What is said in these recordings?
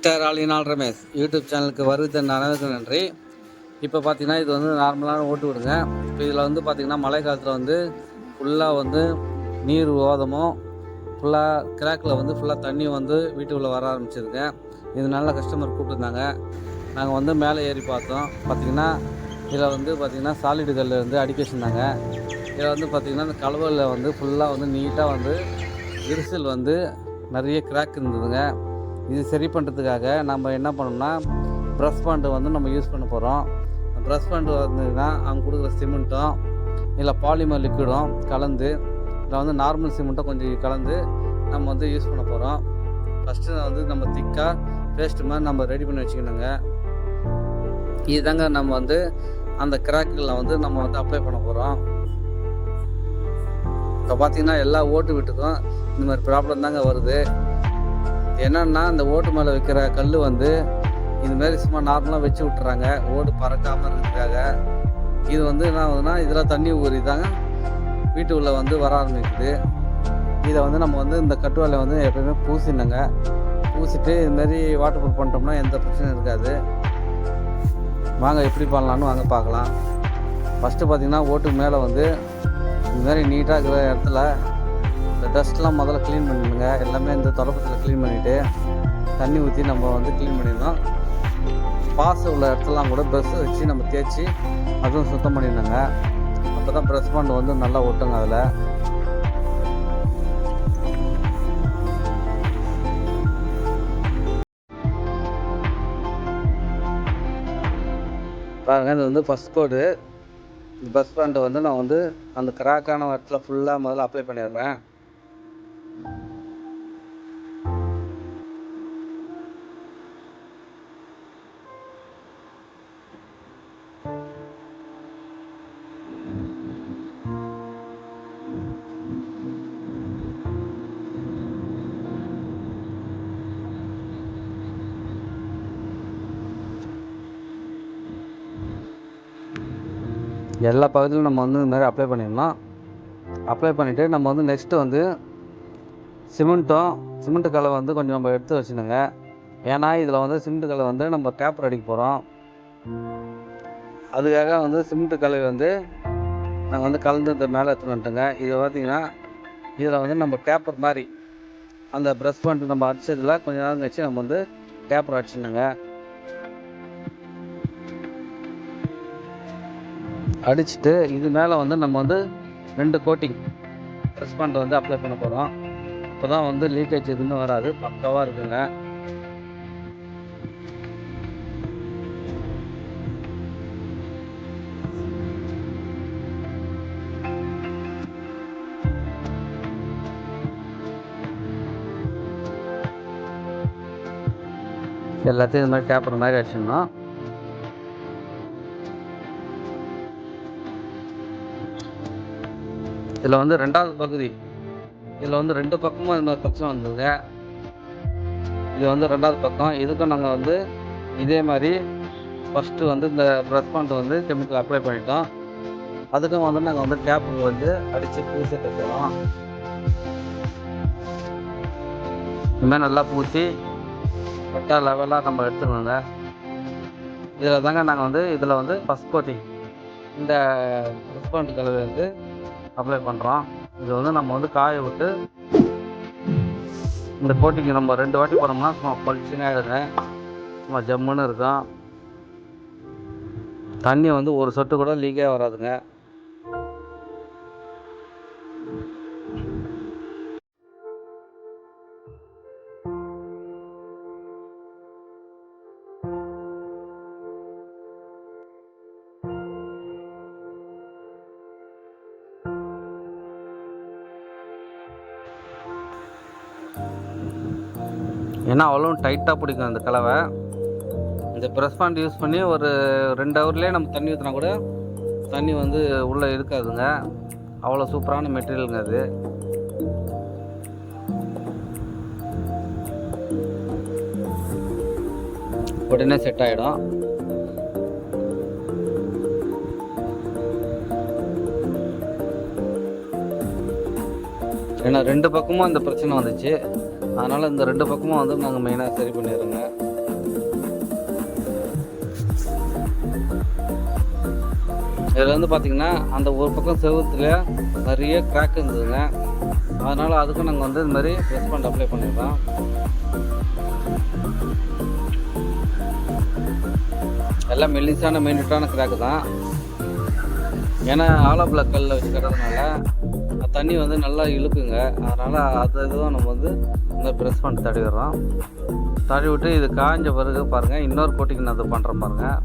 Mister ஆலினால் Ramesh YouTube சேனலுக்கு வருது அனைவருக்கும் நன்றி. இப்போ பார்த்தீங்கன்னா இது வந்து நார்மலான ஓட்டு விடுங்க. இப்போ இதில் வந்து பார்த்திங்கன்னா மழை காலத்தில் வந்து ஃபுல்லாக வந்து நீர் ஓதமும் ஃபுல்லாக கிராக்கில் வந்து ஃபுல்லாக தண்ணி வந்து வீட்டுக்குள்ளே வர ஆரம்பிச்சிருங்க. இது நல்ல கஸ்டமர் கூப்பிட்டுருந்தாங்க. நாங்கள் வந்து மேலே ஏறி பார்த்தோம். பார்த்திங்கன்னா இதில் வந்து பார்த்திங்கன்னா சாலிடு கல் வந்து அடிக்க வச்சுருந்தாங்க. இதில் வந்து பார்த்திங்கன்னா இந்த கலவையில் வந்து ஃபுல்லாக வந்து நீட்டாக வந்து விரிசல் வந்து நிறைய கிராக் இருந்ததுங்க. இது சரி பண்ணுறதுக்காக நம்ம என்ன பண்ணோம்னா ப்ரஷ் பாண்டு வந்து நம்ம யூஸ் பண்ண போகிறோம். ப்ரஷ் பாண்டு வந்ததுன்னா அவங்க கொடுக்குற சிமெண்ட்டும் இல்லை பாலிமர் லிக்விடும் கலந்து இல்லை வந்து நார்மல் சிமெண்ட்டும் கொஞ்சம் கலந்து நம்ம வந்து யூஸ் பண்ண போகிறோம். ஃபஸ்ட்டு வந்து நம்ம திக்காக பேஸ்ட்டு மாதிரி நம்ம ரெடி பண்ணி வச்சுக்கணுங்க. இதுதாங்க நம்ம வந்து அந்த கிராக்கில் வந்து நம்ம வந்து அப்ளை பண்ண போகிறோம். இப்போ பார்த்திங்கன்னா எல்லா ஓட்டு வீட்டுக்கும் இந்த மாதிரி ப்ராப்ளம் தாங்க வருது. என்னன்னா அந்த ஓட்டு மேலே வைக்கிற கல் வந்து இதுமாரி சும்மா நார்மலாக வச்சு விட்டுறாங்க ஓடு பறக்காமல் இருக்கிறதுக்காக. இது வந்து என்ன ஆகுதுன்னா இதில் தண்ணி ஊறி தாங்க வீட்டுக்குள்ளே வந்து வர ஆரம்பிக்குது. இதை வந்து நம்ம வந்து இந்த கட்டுவாலை வந்து எப்போயுமே பூசினங்க. பூசிட்டு இதுமாரி வாட்டர் ப்ரூஃப் பண்ணிட்டோம்னா எந்த பிரச்சனையும் இருக்காது. வாங்க எப்படி பண்ணலான்னு வாங்க பார்க்கலாம். ஃபஸ்ட்டு பார்த்திங்கன்னா ஓட்டுக்கு மேலே வந்து இதுமாரி நீட்டாக இருக்கிற இடத்துல இந்த டஸ்ட்லாம் முதல்ல க்ளீன் பண்ணிடுங்க. எல்லாமே இந்த தொடப்பத்தில் க்ளீன் பண்ணிவிட்டு தண்ணி ஊற்றி நம்ம வந்து க்ளீன் பண்ணிடணும். பாசு உள்ள இடத்துலாம் கூட ப்ரெஷ்ஷை வச்சு நம்ம தேய்ச்சி அதுவும் சுத்தம் பண்ணிடணுங்க. அப்போ தான் ப்ரெஷ் பாண்டு வந்து நல்லா ஒட்டுங்க. அதில் பாருங்கள், இது வந்து ஃபஸ்ட் கோடு. ப்ரெஷ் பாண்டை வந்து நான் வந்து அந்த கிராக்கான இடத்துல ஃபுல்லாக முதல்ல அப்ளை பண்ணிடுறேன். எல்லா பகுதியிலும் நம்ம வந்து இந்த மாதிரி அப்ளை பண்ணிடலாம். அப்ளை பண்ணிவிட்டு நம்ம வந்து நெக்ஸ்ட்டு வந்து சிமெண்ட்டு கலை வந்து கொஞ்சம் நம்ம எடுத்து வச்சுடுங்க. ஏன்னா இதில் வந்து சிமெண்ட்டு கலை வந்து நம்ம டேப்பர் அடிக்க போகிறோம். அதுக்காக வந்து சிமெண்ட்டு கலை வந்து நாங்கள் வந்து கலந்து இந்த மேலே எடுத்துன்னு வந்துட்டோங்க. இது பார்த்திங்கன்னா இதில் வந்து நம்ம டேப்பர் மாதிரி அந்த ப்ரஷ் பண்ணிட்டு நம்ம அடிச்சதில் கொஞ்ச நேரம் கழிச்சு நம்ம வந்து டேப்பர் அடிச்சுடுங்க. அடிச்சுட்டு இது மேலே வந்து நம்ம வந்து 2 கோட்டிங் ப்ரெஷ் பாண்ட் வந்து அப்ளை பண்ண போகிறோம். அப்போ தான் வந்து லீக்கேஜ் எதுவுமே வராது, பக்காவாக இருக்குங்க. எல்லாத்தையும் இது மாதிரி டேப்பர் மாதிரி அடிச்சிடணும். இதில் வந்து 2வது பகுதி, இதில் வந்து 2 பக்கமும் இந்த மாதிரி பிரச்சனை வந்ததுங்க. இது வந்து 2வது பக்கம். இதுக்கும் நாங்கள் வந்து இதே மாதிரி ஃபஸ்ட்டு வந்து இந்த ப்ரெஷ் பாண்ட் வந்து கெமிக்கல் அப்ளை பண்ணிட்டோம். அதுக்கும் வந்து நாங்கள் வந்து டேப்பு வந்து அடித்து பூசி தைக்கிறோம். இதுமாதிரி நல்லா பூசி கரெக்டாக லெவலாக நம்ம எடுத்துக்கணுங்க. இதில் தாங்க நாங்கள் வந்து இதில் வந்து ஃபஸ்ட் கோட்டிங் இந்த ப்ரெஷ் பாண்ட் கலவை வந்து அப்ளை பண்ணுறோம். இது வந்து நம்ம வந்து காய விட்டு இந்த கோட்டிங் நம்ம 2 வாட்டி போனோம்னா சும்மா பளிச்சுன்னு ஆகிடுங்க. சும்மா ஜம்முன்னு இருக்கும். தண்ணி வந்து ஒரு சொட்டு கூட லீக்கே வராதுங்க. ஏன்னா அவ்வளோ டைட்டாக பிடிக்கும் அந்த கலவை. இந்த ப்ரெஷ் பாண்ட் யூஸ் பண்ணி ஒரு 2 ஹவர்லேயே நம்ம தண்ணி ஊற்றினா கூட தண்ணி வந்து உள்ளே இருக்காதுங்க. அவ்வளோ சூப்பரான மெட்டீரியலுங்க அது. உடனே செட் ஆகிடும். ஏன்னா 2 பக்கமும் அந்த பிரச்சனை வந்துச்சு. அதனால் இந்த 2 பக்கமும் வந்து நாங்கள் மெயினாக சரி பண்ணிடுறோங்க. இதில் வந்து பார்த்திங்கன்னா அந்த ஒரு பக்கம் செவுத்துல நிறைய கிராக் இருந்ததுங்க. அதனால் அதுக்கும் நாங்கள் வந்து இது மாதிரி ப்ரெஸ் பண்ணிட்டு அப்ளை பண்ணிடுறோம். எல்லாம் மெல்லிசான மைன்யூட்டான கிராக்கு தான். ஏன்னா ஆலோ பிளாக் கல்லில் வச்சு கட்டுறதுனால தண்ணி வந்து நல்லா இழுக்குங்க. அதனால் அது இதுவும் நம்ம வந்து இந்த ப்ரெஸ் பண்ணி தடவிடுறோம். தடவி விட்டு இது காய்ஞ்ச பிறகு பாருங்கள், இன்னொரு கோட்டிங் நான் அது பண்ணுறேன் பாருங்கள்.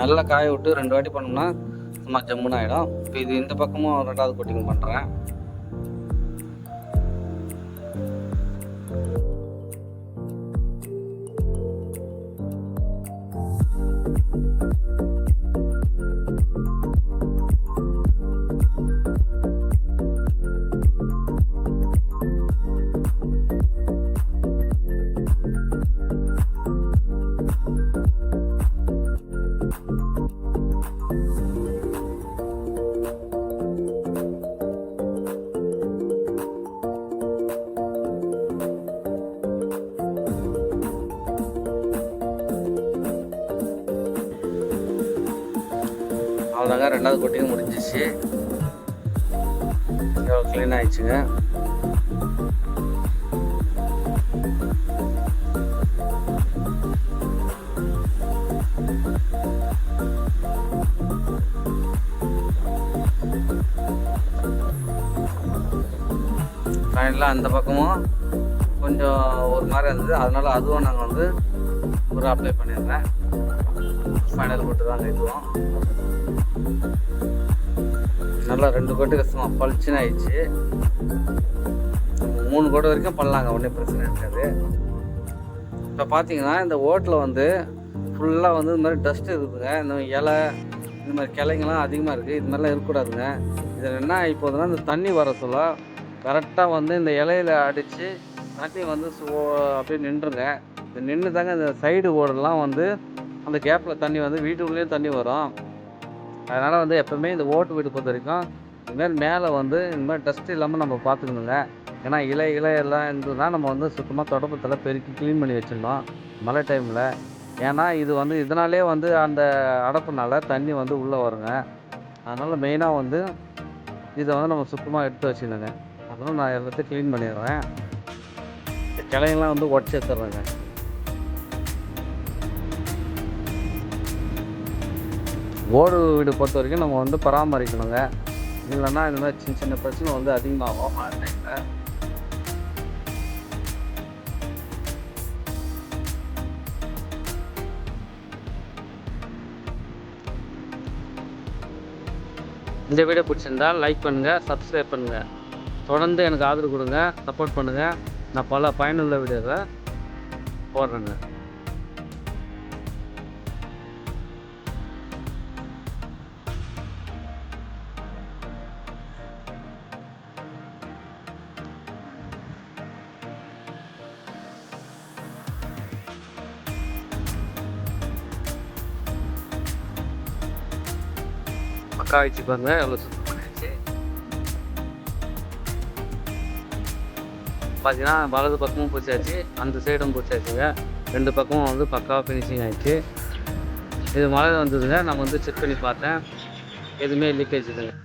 நல்லா காய விட்டு 2 வாட்டி பண்ணோம்னா சும்மா ஜம்முன்னு ஆகிடும். இப்போ இது இந்த பக்கமும் 2வது கோட்டிங் பண்ணுறேன். அவ்வளோதாங்க, 2வது கோட்டிங் முடிஞ்சிச்சு. எவ்வளோ க்ளீன் ஆகிடுச்சுங்க. ஃபைனலாக அந்த பக்கமும் கொஞ்சம் ஒரு மாதிரி இருந்தது. அதனால் அதுவும் நாங்கள் வந்து ஒரு அப்ளை பண்ணிடுறேன். ஃபைனல் போட்டு தாங்க இதுவும் நல்லா 2 கோட்டு கஷ்டமா பளிச்சுன்னு ஆயிடுச்சு. 3 கோட்டு வரைக்கும் பண்ணலாங்க, ஒன்றும் பிரச்சனை இருக்காது. இப்போ பார்த்தீங்கன்னா இந்த ஓட்டில் வந்து ஃபுல்லாக வந்து இது மாதிரி டஸ்ட் இருக்குதுங்க. இந்த இலை இந்த மாதிரி கிளைங்கெல்லாம் அதிகமாக இருக்குது. இது மாதிரிலாம் இருக்கக்கூடாதுங்க. இதில் என்ன இப்போதுனா இந்த தண்ணி வர சொல்ல கரெக்டாக வந்து இந்த இலையில அடித்து தண்ணி வந்து அப்படியே நின்றுங்க. இது நின்று தாங்க இந்த சைடு ஓடெல்லாம் வந்து அந்த கேப்பில் தண்ணி வந்து வீட்டுக்குள்ளேயும் தண்ணி வரும். அதனால் வந்து எப்போவுமே இந்த ஓட்டு வீடு பொறுத்த வரைக்கும் இதுமாதிரி மேலே வந்து இந்த மாதிரி டஸ்ட் இல்லாமல் நம்ம பார்த்துக்கணுங்க. ஏன்னா இலை எல்லாம் இருந்ததுன்னா நம்ம வந்து சுத்தமாக தொடப்பத்தில் பெருக்கி க்ளீன் பண்ணி வச்சிடணும் மழை டைமில். ஏன்னா இது வந்து இதனாலே வந்து அந்த அடப்புனால தண்ணி வந்து உள்ளே வருங்க. அதனால் மெயினாக வந்து இதை வந்து நம்ம சுத்தமாக எடுத்து வச்சுக்கணுங்க. அதனால் நான் எல்லாத்தையும் க்ளீன் பண்ணிடுறேன். கிளையெல்லாம் வந்து உடச்சி எடுத்துடுறேங்க. ஓடு வீடு பொறுத்த வரைக்கும் நம்ம வந்து பராமரிக்கணுங்க. இல்லைன்னா இந்த மாதிரி சின்ன சின்ன பிரச்சனை வந்து அதிகமாகும். இந்த வீடியோ பிடிச்சிருந்தால் லைக் பண்ணுங்கள், சப்ஸ்கிரைப் பண்ணுங்கள். தொடர்ந்து எனக்கு ஆதரவு கொடுங்க, சப்போர்ட் பண்ணுங்கள். நான் பல பயனுள்ள வீடியோவை போடுறேங்க. பக்கா வச்சு பாருங்க எவ்வளோ சுத்தம் பண்ணிடுச்சு. பார்த்தீங்கன்னா வலது பக்கமும் பூச்சாச்சு, அந்த சைடும் பூச்சாச்சுங்க. 2 பக்கமும் வந்து பக்காவாக ஃபினிஷிங் ஆகிடுச்சு. இது மழை வந்ததுங்க, நம்ம வந்து செக் பண்ணி பார்த்தேன், எதுவுமே லீக்கேஜ் இல்லைங்க.